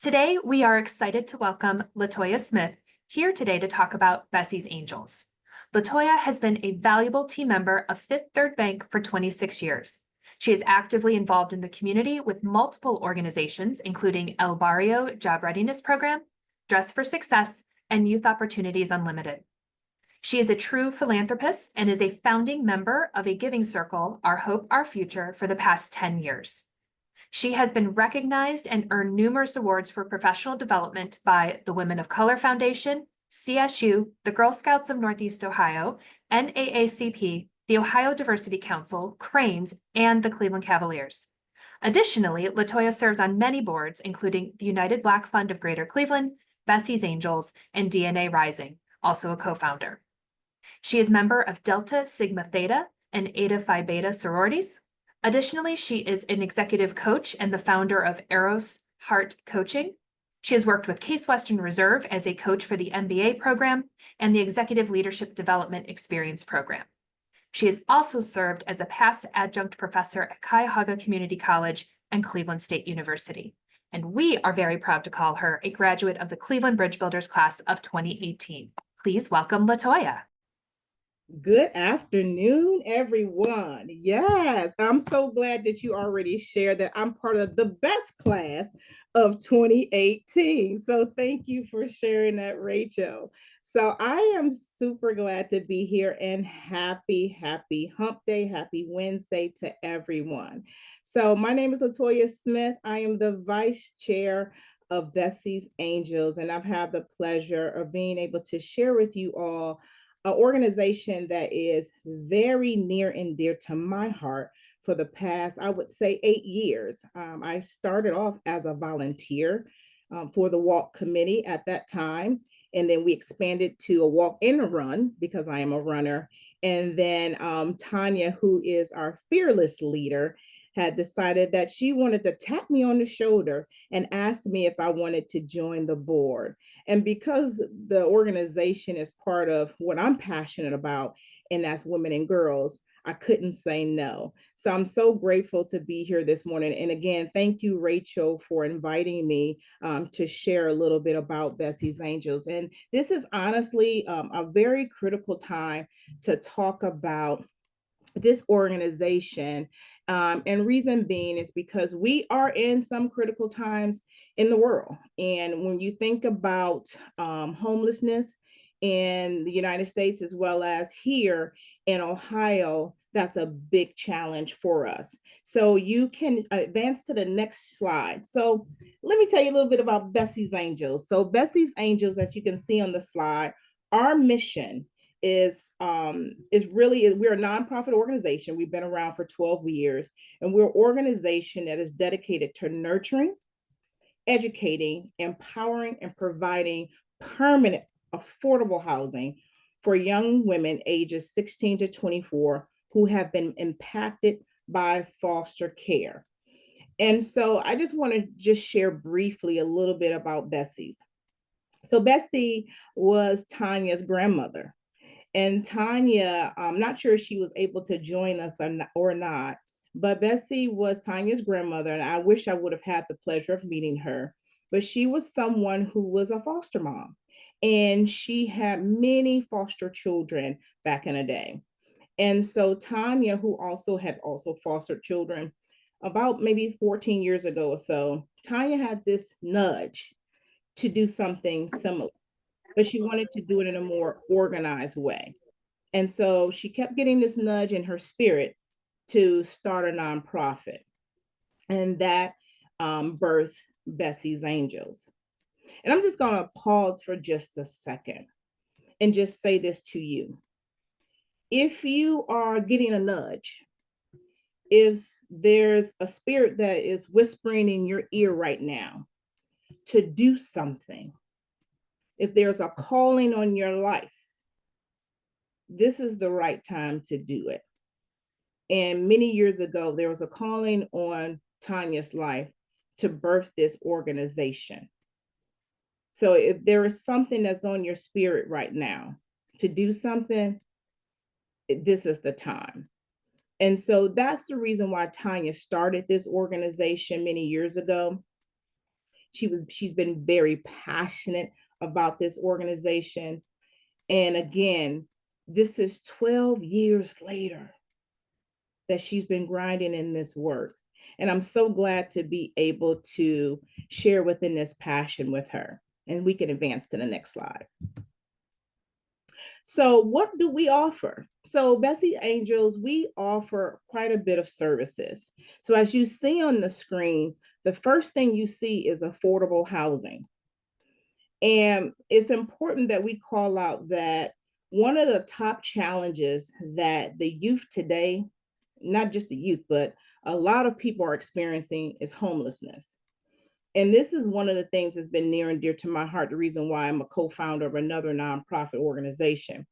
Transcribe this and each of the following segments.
Today, we are excited to welcome LaToya Smith here today to talk about Bessie's Angels. LaToya has been a valuable team member of Fifth Third Bank for 26 years. She is actively involved in the community with multiple organizations, including El Barrio Job Readiness Program, Dress for Success, and Youth Opportunities Unlimited. She is a true philanthropist and is a founding member of a giving circle, Our Hope, Our Future, for the past 10 years. She has been recognized and earned numerous awards for professional development by the Women of Color Foundation, CSU, the Girl Scouts of Northeast Ohio, NAACP, the Ohio Diversity Council, Cranes, and the Cleveland Cavaliers. Additionally, LaToya serves on many boards, including the United Black Fund of Greater Cleveland, Bessie's Angels, and DNA Rising, also a co-founder. She is member of Delta Sigma Theta and Eta Phi Beta sororities. Additionally, she is an executive coach and the founder of Eros Heart Coaching. She has worked with Case Western Reserve as a coach for the MBA program and the Executive Leadership Development Experience program. She has also served as a past adjunct professor at Cuyahoga Community College and Cleveland State University. And we are very proud to call her a graduate of the Cleveland Bridge Builders class of 2018. Please welcome LaToya. Good afternoon, everyone. Yes, I'm so glad that you already shared that I'm part of the best class of 2018. So thank you for sharing that, Rachel. So I am super glad to be here and happy hump day, happy Wednesday to everyone. So my name is LaToya Smith. I am the vice chair of Bessie's Angels, and I've had the pleasure of being able to share with you all an organization that is very near and dear to my heart for the past, I would say, 8 years. I started off as a volunteer for the walk committee at that time. And then we expanded to a walk and a run because I am a runner. And then Tanya, who is our fearless leader, had decided that she wanted to tap me on the shoulder and ask me if I wanted to join the board. And because the organization is part of what I'm passionate about, and that's women and girls, I couldn't say no. So I'm so grateful to be here this morning. And again, thank you, Rachel, for inviting me to share a little bit about Bessie's Angels. And this is honestly a very critical time to talk about this organization. And reason being is because we are in some critical times in the world. And when you think about homelessness in the United States, as well as here in Ohio, that's a big challenge for us. So you can advance to the next slide. So let me tell you a little bit about Bessie's Angels. So Bessie's Angels, as you can see on the slide, our mission is really, we're a nonprofit organization. We've been around for 12 years, and we're an organization that is dedicated to nurturing, educating, empowering, and providing permanent, affordable housing for young women ages 16 to 24 who have been impacted by foster care. And so I just want to just share briefly a little bit about Bessie's. So Bessie was Tanya's grandmother. And Tanya, I'm not sure if she was able to join us or not, but Bessie was Tanya's grandmother, and I wish I would have had the pleasure of meeting her. But she was someone who was a foster mom, and she had many foster children back in the day. And so Tanya, who also had fostered children about maybe 14 years ago or so, Tanya had this nudge to do something similar, but she wanted to do it in a more organized way. And so she kept getting this nudge in her spirit to start a nonprofit. And that birthed Bessie's Angels. And I'm just going to pause for just a second and just say this to you. If you are getting a nudge, if there's a spirit that is whispering in your ear right now to do something, if there's a calling on your life, this is the right time to do it. And many years ago, there was a calling on Tanya's life to birth this organization. So if there is something that's on your spirit right now to do something, this is the time. And so that's the reason why Tanya started this organization many years ago. She's been very passionate about this organization. And again, this is 12 years later that she's been grinding in this work. And I'm so glad to be able to share within this passion with her. And we can advance to the next slide. So, what do we offer? So, Bessie Angels, we offer quite a bit of services. So, as you see on the screen, the first thing you see is affordable housing. And it's important that we call out that one of the top challenges that the youth today, not just the youth, but a lot of people are experiencing is homelessness. And this is one of the things that's been near and dear to my heart, the reason why I'm a co-founder of another nonprofit organization.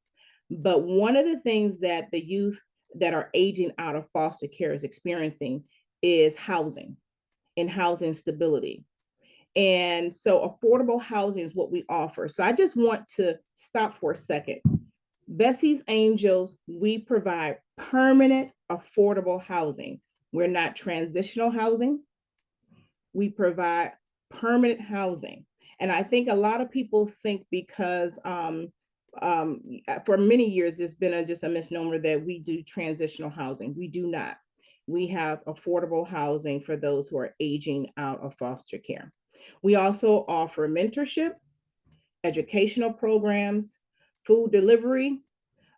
But one of the things that the youth that are aging out of foster care is experiencing is housing and housing stability. And so affordable housing is what we offer. So I just want to stop for a second. Bessie's Angels, we provide permanent affordable housing. We're not transitional housing. We provide permanent housing. And I think a lot of people think because for many years, it's been just a misnomer that we do transitional housing. We do not. We have affordable housing for those who are aging out of foster care. We also offer mentorship, educational programs, food delivery,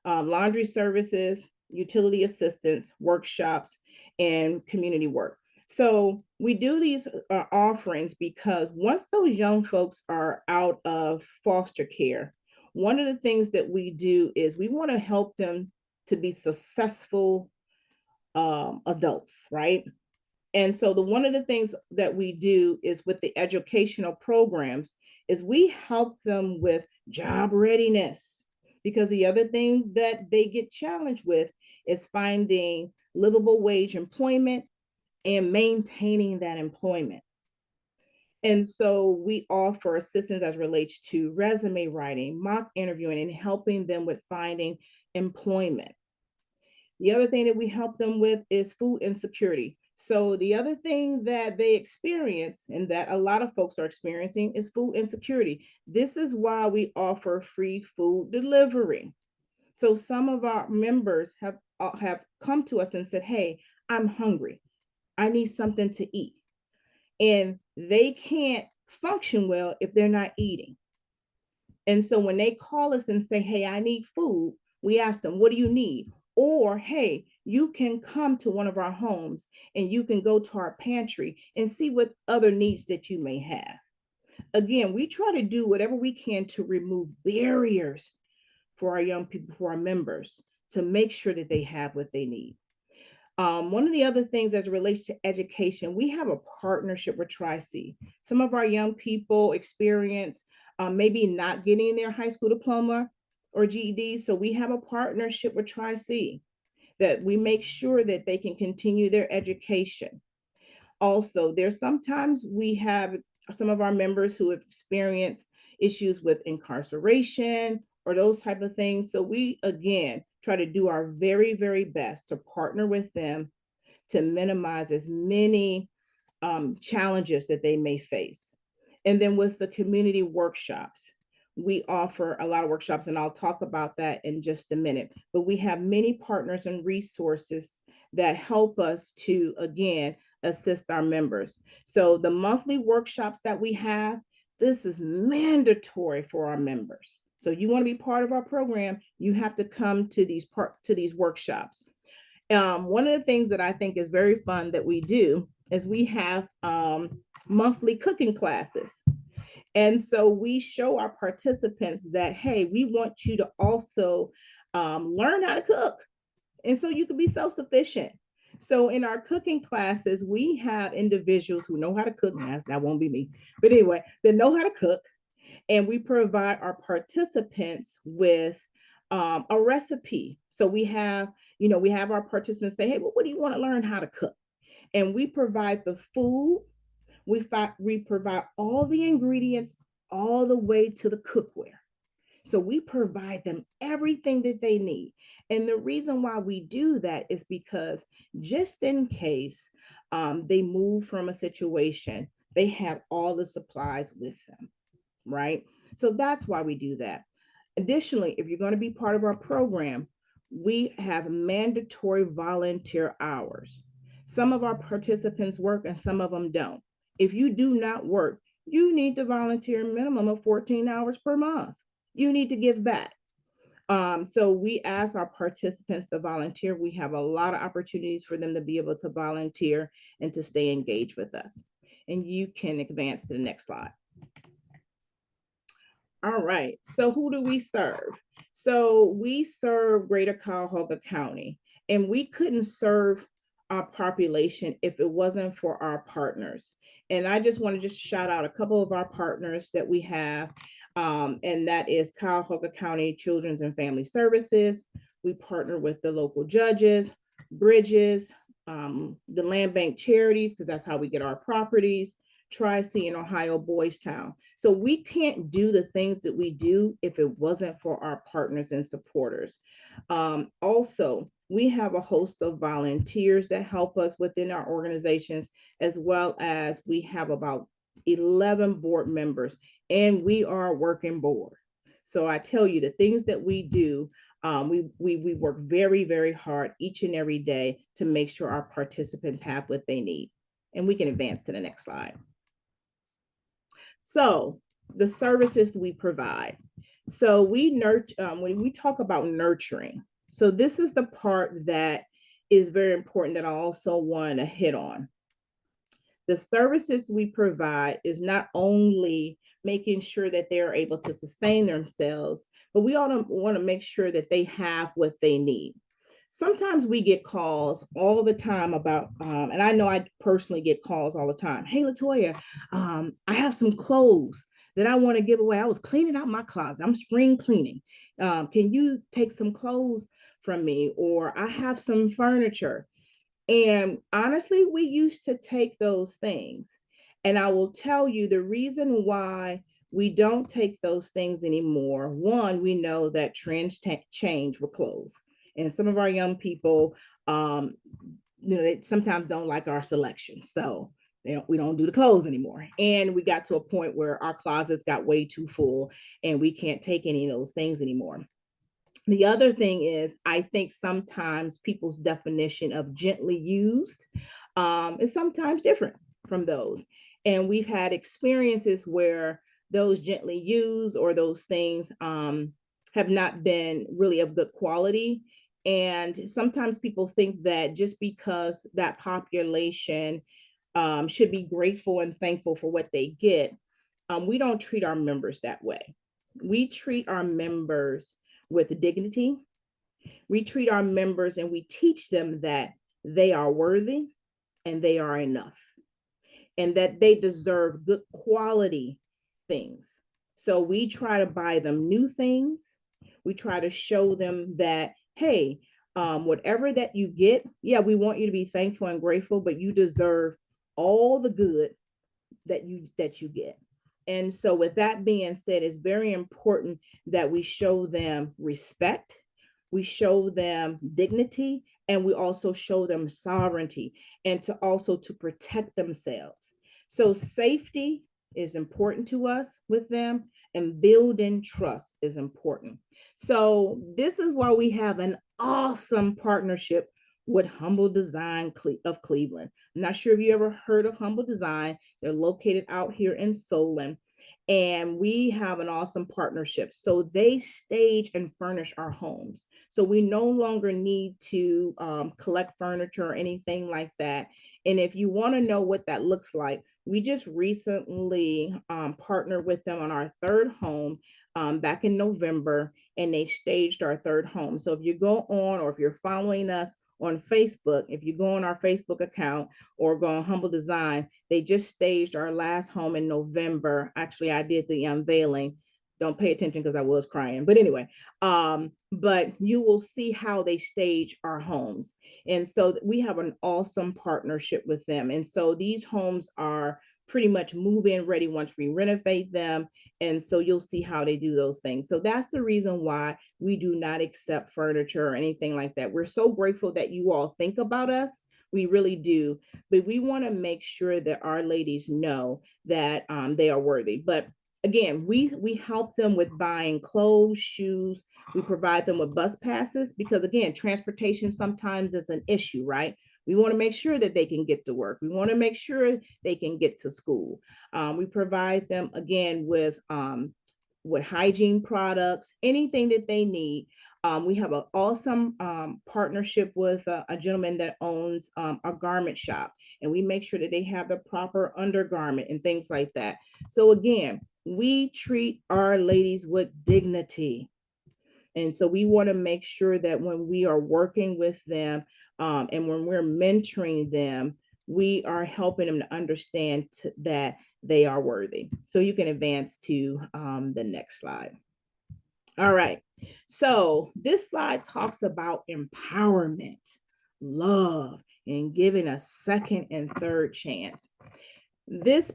laundry services, utility assistance, workshops, and community work. So we do these offerings because once those young folks are out of foster care, one of the things that we do is we want to help them to be successful adults, right? And so one of the things that we do is with the educational programs is we help them with job readiness, because the other thing that they get challenged with is finding livable wage employment and maintaining that employment. And so we offer assistance as relates to resume writing, mock interviewing, and helping them with finding employment. The other thing that we help them with is food insecurity. So the other thing that they experience and that a lot of folks are experiencing is food insecurity. This is why we offer free food delivery. So some of our members have come to us and said, "Hey, I'm hungry. I need something to eat." And they can't function well if they're not eating. And so when they call us and say, "Hey, I need food," we ask them, "What do you need?" Or, "Hey, you can come to one of our homes and you can go to our pantry and see what other needs that you may have." Again, we try to do whatever we can to remove barriers for our young people, for our members, to make sure that they have what they need. One of the other things as it relates to education, we have a partnership with Tri-C. Some of our young people experience maybe not getting their high school diploma or GED. So we have a partnership with Tri-C that we make sure that they can continue their education. Also, there's sometimes we have some of our members who have experienced issues with incarceration or those type of things. So we, again, try to do our very, very best to partner with them to minimize as many challenges that they may face. And then with the community workshops, we offer a lot of workshops, and I'll talk about that in just a minute. But we have many partners and resources that help us to, again, assist our members. So the monthly workshops that we have, this is mandatory for our members. So you want to be part of our program, you have to come to these workshops. One of the things that I think is very fun that we do is we have monthly cooking classes. And so we show our participants that, hey, we want you to also learn how to cook. And so you can be self-sufficient. So in our cooking classes, we have individuals who know how to cook. That won't be me. But anyway, they know how to cook. And we provide our participants with a recipe. So we have our participants say, "Hey, well, what do you want to learn how to cook?" And we provide the food. We provide all the ingredients all the way to the cookware. So we provide them everything that they need. And the reason why we do that is because just in case they move from a situation They have all the supplies with them, right? So that's why we do that. Additionally, if you're going to be part of our program, we have mandatory volunteer hours. Some of our participants work and some of them don't. If you do not work, you need to volunteer a minimum of 14 hours per month. You need to give back. So we ask our participants to volunteer. We have a lot of opportunities for them to be able to volunteer and to stay engaged with us. And you can advance to the next slide. All right, so who do we serve? So we serve Greater Cuyahoga County, and we couldn't serve our population if it wasn't for our partners. And I just want to just shout out a couple of our partners that we have, and that is Cuyahoga County Children's and Family Services. We partner with the local judges, bridges, the land bank charities, because that's how we get our properties, Tri-C and Ohio Boys Town. So we can't do the things that we do if it wasn't for our partners and supporters. Also, we have a host of volunteers that help us within our organizations, as well as we have about 11 board members, and we are a working board. So I tell you, the things that we do, we work very, very hard each and every day to make sure our participants have what they need. And we can advance to the next slide. So the services we provide. So we nurture, when we talk about nurturing, so this is the part that is very important that I also want to hit on. The services we provide is not only making sure that they're able to sustain themselves, but we also want to make sure that they have what they need. Sometimes we get calls all the time about, and I know I personally get calls all the time. Hey, LaToya, I have some clothes that I want to give away. I was cleaning out my closet. I'm spring cleaning. Can you take some clothes from me? Or I have some furniture. And honestly, we used to take those things. And I will tell you the reason why we don't take those things anymore. One, we know that trends change with clothes. And some of our young people, they sometimes don't like our selection. So we don't do the clothes anymore. And we got to a point where our closets got way too full and we can't take any of those things anymore. The other thing is, I think sometimes people's definition of gently used is sometimes different from those. And we've had experiences where those gently used or those things have not been really of good quality. And sometimes people think that just because that population should be grateful and thankful for what they get, we don't treat our members that way. We treat our members with dignity. We treat our members and we teach them that they are worthy and they are enough and that they deserve good quality things. So we try to buy them new things. We try to show them that, hey, whatever that you get, yeah, we want you to be thankful and grateful, but you deserve all the good that you get. And so with that being said, it's very important that we show them respect, we show them dignity, and we also show them sovereignty and to also to protect themselves. So safety is important to us with them, and building trust is important. So this is why we have an awesome partnership with Humble Design of Cleveland. I'm not sure if you ever heard of Humble Design. They're located out here in Solon, and we have an awesome partnership. So they stage and furnish our homes. So we no longer need to collect furniture or anything like that. And if you want to know what that looks like, we just recently partnered with them on our third home back in November, and they staged our third home. So if you go on, or if you're following us on Facebook, if you go on our Facebook account or go on Humble Design, they just staged our last home in November. Actually, I did the unveiling. Don't pay attention because I was crying. But anyway, but you will see how they stage our homes. And so we have an awesome partnership with them. And so these homes are pretty much move-in ready once we renovate them. And so you'll see how they do those things. So that's the reason why we do not accept furniture or anything like that. We're so grateful that you all think about us, We really do. But we want to make sure that our ladies know that they are worthy. But again, we help them with buying clothes, shoes. We provide them with bus passes because, again, transportation sometimes is an issue, right? We want to make sure that they can get to work. We want to make sure they can get to school. We provide them, again, with hygiene products, anything that they need. We have an awesome partnership with a gentleman that owns a garment shop, and we make sure that they have the proper undergarment and things like that. So again, we treat our ladies with dignity. And so we want to make sure that when we are working with them and when we're mentoring them, we are helping them to understand that they are worthy. So you can advance to the next slide. All right. So this slide talks about empowerment, love, and giving a second and third chance. This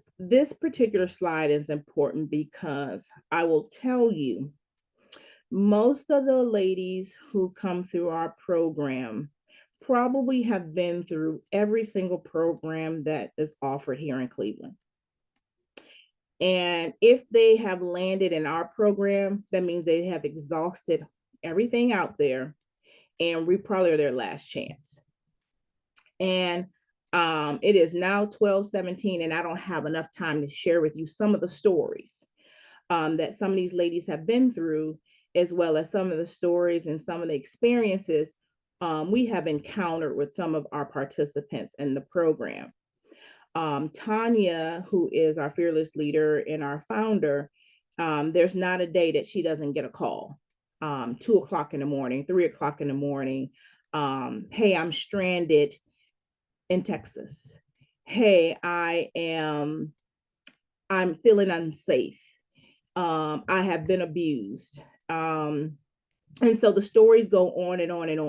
particular slide is important because I will tell you, most of the ladies who come through our program probably have been through every single program that is offered here in Cleveland. And if they have landed in our program, that means they have exhausted everything out there, and we probably are their last chance. And it is now 12:17, and I don't have enough time to share with you some of the stories that some of these ladies have been through, as well as some of the stories and some of the experiences we have encountered with some of our participants in the program. Tanya, who is our fearless leader and our founder, there's not a day that she doesn't get a call. 2 o'clock in the morning, 3 o'clock in the morning. Hey, I'm stranded in Texas. Hey, I'm feeling unsafe. I have been abused. And so the stories go on and on and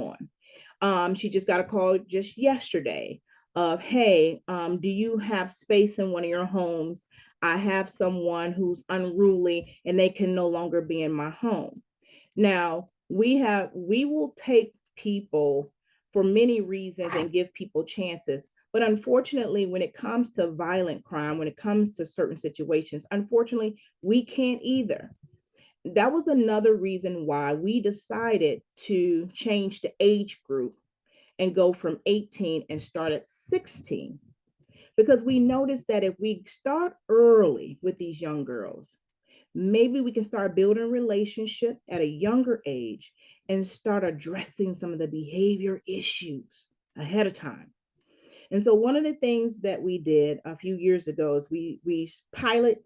on. She just got a call just yesterday of, hey, do you have space in one of your homes? I have someone who's unruly and they can no longer be in my home. Now, we will take people for many reasons and give people chances. But unfortunately, when it comes to violent crime, when it comes to certain situations, unfortunately, we can't either. That was another reason why we decided to change the age group and go from 18 and start at 16. Because we noticed that if we start early with these young girls, maybe we can start building a relationship at a younger age and start addressing some of the behavior issues ahead of time. And so one of the things that we did a few years ago is we pilot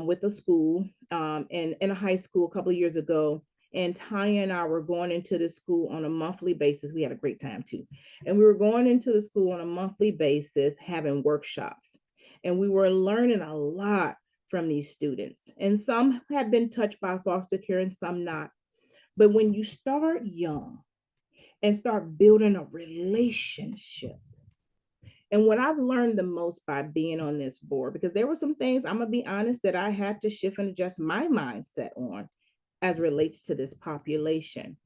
with a school and in a high school a couple of years ago. And Tanya and I were going into the school on a monthly basis. We had a great time too. And we were going into the school on a monthly basis, having workshops. And we were learning a lot from these students. And some had been touched by foster care and some not. But when you start young and start building a relationship, and what I've learned the most by being on this board, because there were some things, I'm going to be honest, that I had to shift and adjust my mindset on as relates to this population.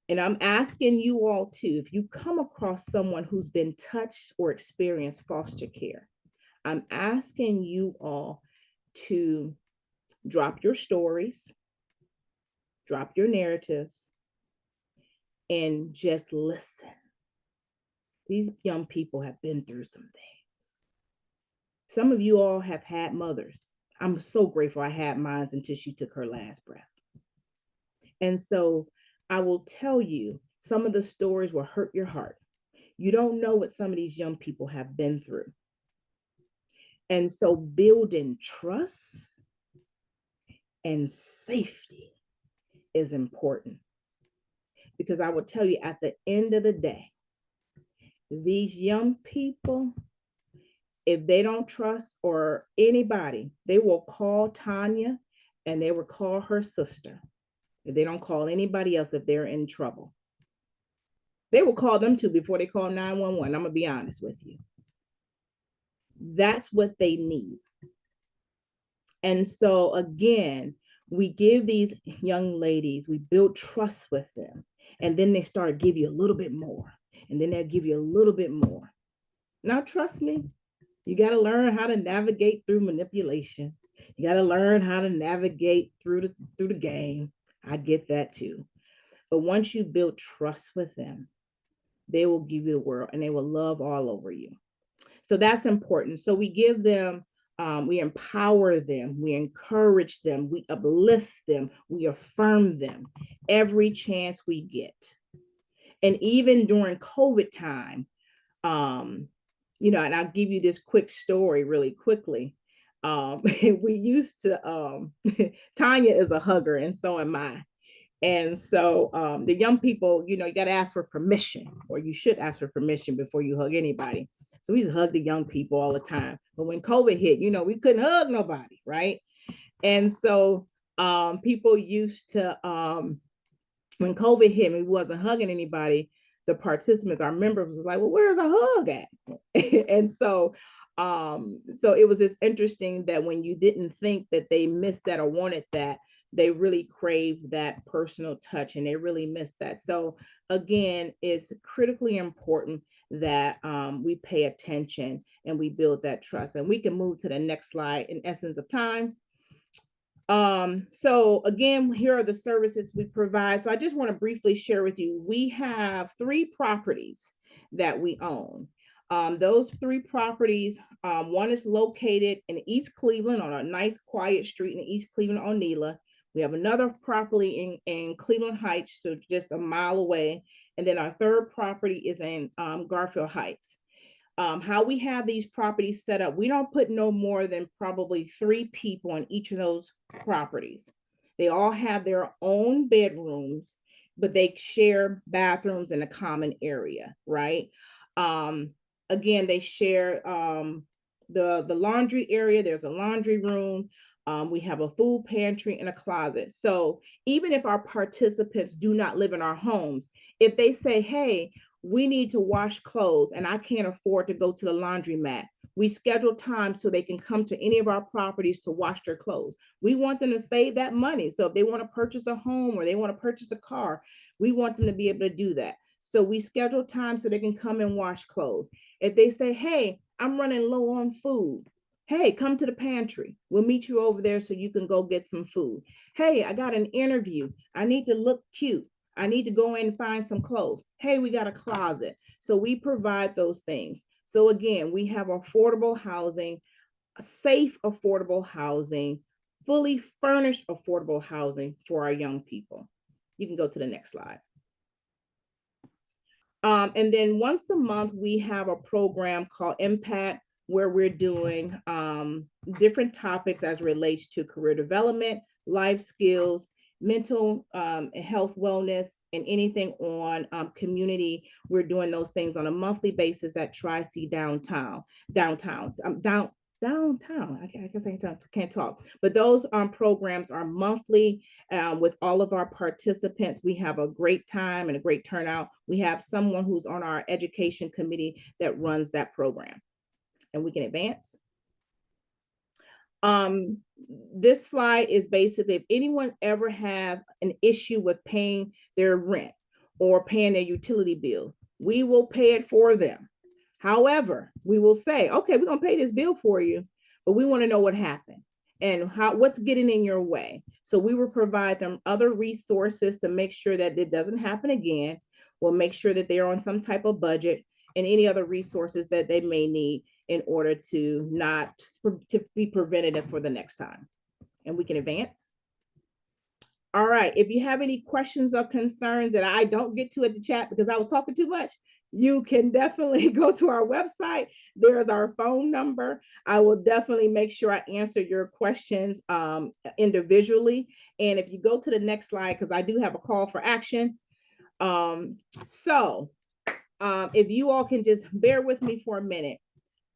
And I'm asking you all too, if you come across someone who's been touched or experienced foster care, I'm asking you all to drop your stories, drop your narratives, and just listen. These young people have been through some things. Some of you all have had mothers. I'm so grateful I had mine until she took her last breath. And so I will tell you, some of the stories will hurt your heart. You don't know what some of these young people have been through. And so building trust and safety is important. Because I will tell you, at the end of the day, these young people, if they don't trust or anybody, they will call Tanya and they will call her sister. If they don't call anybody else, if they're in trouble, they will call them too before they call 911. I'm going to be honest with you. That's what they need. And so again, we give these young ladies, we build trust with them, and then they start to give you a little bit more. and then they'll give you a little bit more. Now, trust me, you got to learn how to navigate through manipulation. You got to learn how to navigate through the game. I get that too. But once you build trust with them, they will give you the world and they will love all over you. So that's important. So we give them, we empower them, we encourage them, we uplift them, we affirm them every chance we get. And even during COVID time, and I'll give you this quick story really quickly. We used to, Tanya is a hugger and so am I. And so the young people, you got to ask for permission, or you should ask for permission before you hug anybody. So we used to hug the young people all the time. But when COVID hit, we couldn't hug nobody, right? And so people used to, when COVID hit, we wasn't hugging anybody. The participants, our members, was like, well, where's a hug at? And so it was just interesting that when you didn't think that they missed that or wanted that, they really craved that personal touch and they really missed that. So again, it's critically important that we pay attention and we build that trust. And we can move to the next slide in essence of time. So again, here are the services we provide. So I just want to briefly share with you, we have 3 properties that we own. Those 3 properties, one is located in East Cleveland on a nice quiet street in East Cleveland on Neela. We have another property in Cleveland Heights, so just a mile away. And then our 3rd property is in Garfield Heights. How we have these properties set up, we don't put no more than probably 3 people on each of those properties. They all have their own bedrooms, but they share bathrooms in a common area, right? Again, they share the laundry area. There's a laundry room. We have a food pantry and a closet. So even if our participants do not live in our homes, if they say, hey, we need to wash clothes and I can't afford to go to the laundromat, we schedule time so they can come to any of our properties to wash their clothes. We want them to save that money. So if they want to purchase a home or they want to purchase a car, we want them to be able to do that. So we schedule time so they can come and wash clothes. If they say, hey, I'm running low on food, hey, come to the pantry. We'll meet you over there so you can go get some food. Hey, I got an interview. I need to look cute. I need to go in and find some clothes. Hey, we got a closet. So we provide those things. So again, we have affordable housing, safe, affordable housing, fully furnished, affordable housing for our young people. You can go to the next slide. And then once a month, we have a program called Impact, where we're doing different topics as relates to career development, life skills, mental health, wellness, and anything on community. We're doing those things on a monthly basis at Tri-C downtown. I guess I can't talk, but those programs are monthly with all of our participants. We have a great time and a great turnout. We have someone who's on our education committee that runs that program. And we can advance. This slide is basically, if anyone ever have an issue with paying their rent or paying their utility bill, we will pay it for them. However, we will say, okay, we're gonna pay this bill for you, but we want to know what happened and what's getting in your way. So we will provide them other resources to make sure that it doesn't happen again. We'll make sure that they're on some type of budget and any other resources that they may need in order to be preventative for the next time. And we can advance. All right, if you have any questions or concerns that I don't get to at the chat because I was talking too much, you can definitely go to our website. There's our phone number. I will definitely make sure I answer your questions individually. And if you go to the next slide, because I do have a call for action. If you all can just bear with me for a minute,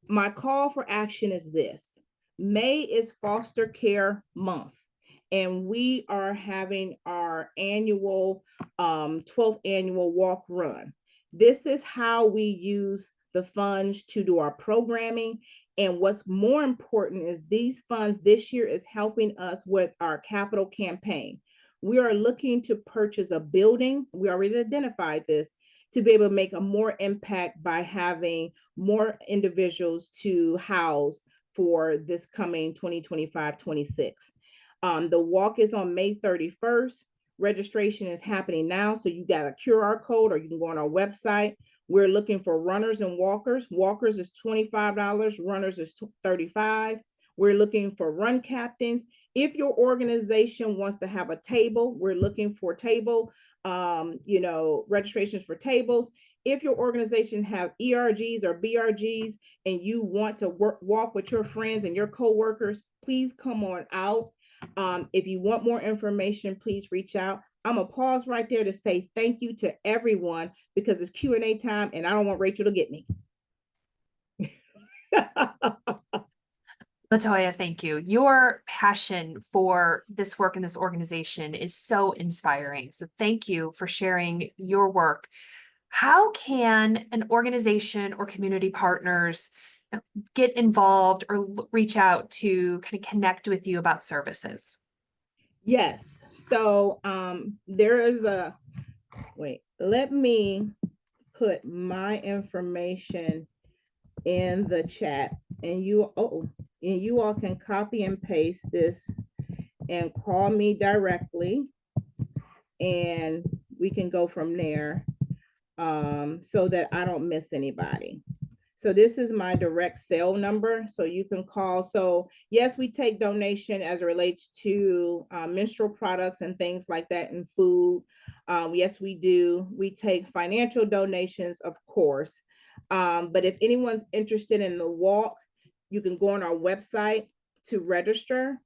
my call for action is this. May is foster care month. And we are having our annual 12th annual walk run. This is how we use the funds to do our programming. And what's more important is these funds this year is helping us with our capital campaign. We are looking to purchase a building. We already identified this to be able to make a more impact by having more individuals to house for this coming 2025-26. The walk is on May 31st. Registration is happening now. So you got a QR code or you can go on our website. We're looking for runners and walkers. Walkers is $25, runners is $35. We're looking for run captains. If your organization wants to have a table, we're looking for table, registrations for tables. If your organization have ERGs or BRGs and you want to walk with your friends and your coworkers, please come on out. If you want more information, please reach out. I'm gonna pause right there to say thank you to everyone because it's Q&A time and I don't want Rachel to get me. LaToya, thank you. Your passion for this work in this organization is so inspiring. So thank you for sharing your work. How can an organization or community partners get involved or reach out to kind of connect with you about services? Yes. So there is let me put my information in the chat and you all can copy and paste this and call me directly and we can go from there so that I don't miss anybody. So this is my direct cell number, so you can call. So yes, we take donation as it relates to menstrual products and things like that and food. Yes, we do. We take financial donations, of course. But if anyone's interested in the walk, you can go on our website to register.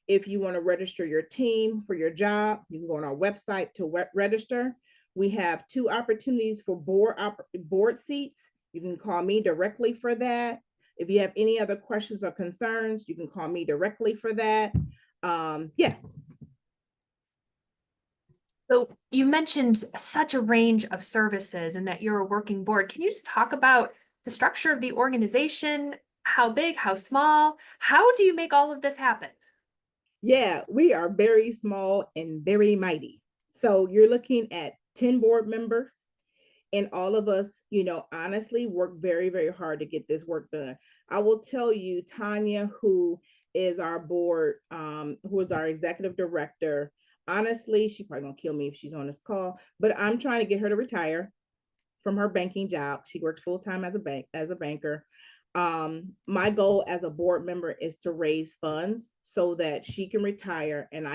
If you want to register your team for your job, you can go on our website to register. We have 2 opportunities for board seats. You can call me directly for that. If you have any other questions or concerns, you can call me directly for that. Yeah. So you mentioned such a range of services and that you're a working board. Can you just talk about the structure of the organization? How big, how small? How do you make all of this happen? Yeah, we are very small and very mighty. So you're looking at 10 board members, and all of us, honestly work very, very hard to get this work done. I will tell you, Tanya, who is our board, who is our executive director, honestly, she probably gonna kill me if she's on this call, but I'm trying to get her to retire from her banking job. She works full-time as a banker. My goal as a board member is to raise funds so that she can retire and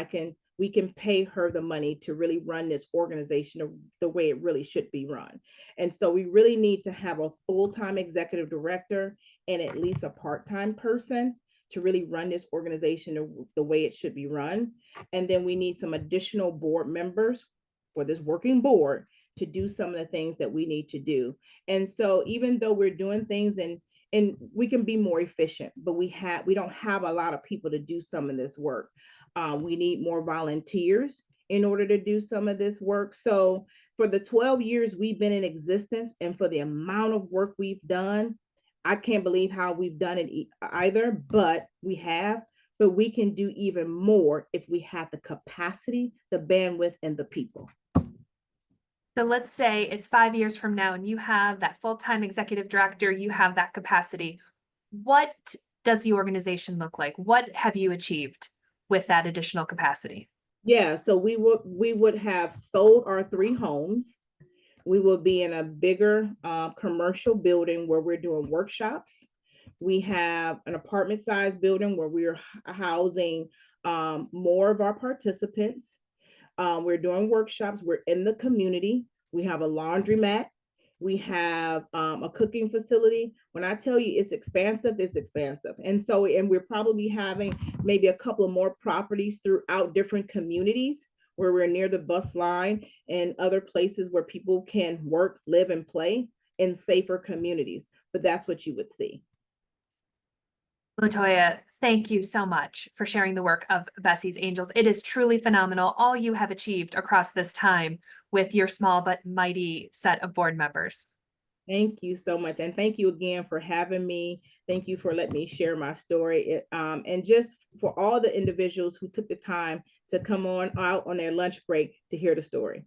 we can pay her the money to really run this organization the way it really should be run. And so we really need to have a full-time executive director and at least a part-time person to really run this organization the way it should be run. And then we need some additional board members for this working board to do some of the things that we need to do. And so even though we're doing things and we can be more efficient, but we don't have a lot of people to do some of this work. We need more volunteers in order to do some of this work. So for the 12 years we've been in existence and for the amount of work we've done, I can't believe how we've done it either, but we have. But we can do even more if we have the capacity, the bandwidth, and the people. So let's say it's 5 years from now and you have that full-time executive director, you have that capacity. What does the organization look like? What have you achieved with that additional capacity? Yeah, so we would have sold our 3 homes. We will be in a bigger commercial building where we're doing workshops. We have an apartment size building where we're housing more of our participants. We're doing workshops. We're in the community. We have a laundromat. We have a cooking facility. When I tell you it's expansive, it's expansive. And we're probably having maybe a couple of more properties throughout different communities where we're near the bus line and other places where people can work, live, and play in safer communities. But that's what you would see. LaToya, thank you so much for sharing the work of Bessie's Angels. It is truly phenomenal, all you have achieved across this time with your small but mighty set of board members. Thank you so much. And thank you again for having me. Thank you for letting me share my story. And just for all the individuals who took the time to come on out on their lunch break to hear the story.